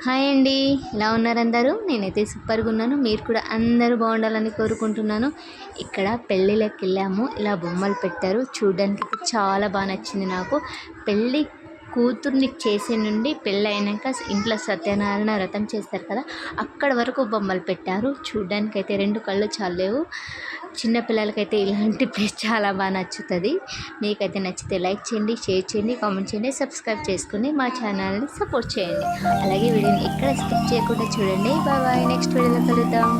Hi అండి. ఎలా ఉన్నారు అందరూ? నేనైతే సూపర్గా ఉన్నాను. మీరు కూడా అందరూ బాగుండాలని కోరుకుంటున్నాను. ఇక్కడ పెళ్ళిళ్ళకి వెళ్ళాము. ఇలా బొమ్మలు పెట్టారు. చూడడానికి చాలా బాగా నచ్చింది నాకు. పెళ్ళి కూతుర్ని చేసే నుండి పెళ్ళి అయినాక ఇంట్లో సత్యనారాయణ వ్రతం చేస్తారు కదా, అక్కడ వరకు బొమ్మలు పెట్టారు. చూడ్డానికి అయితే రెండు కళ్ళు చాలేవు. చిన్నపిల్లలకైతే ఇలాంటి ప్లేస్ చాలా బాగా నచ్చుతుంది. మీకైతే నచ్చితే లైక్ చేయండి, షేర్ చేయండి, కామెంట్ చేయండి, సబ్స్క్రైబ్ చేసుకుని మా ఛానల్ని సపోర్ట్ చేయండి. అలాగే వీడియోని ఎక్కడ స్కిప్ చేయకుండా చూడండి. Bye bye. నెక్స్ట్ వీడియోలో కలుద్దాం.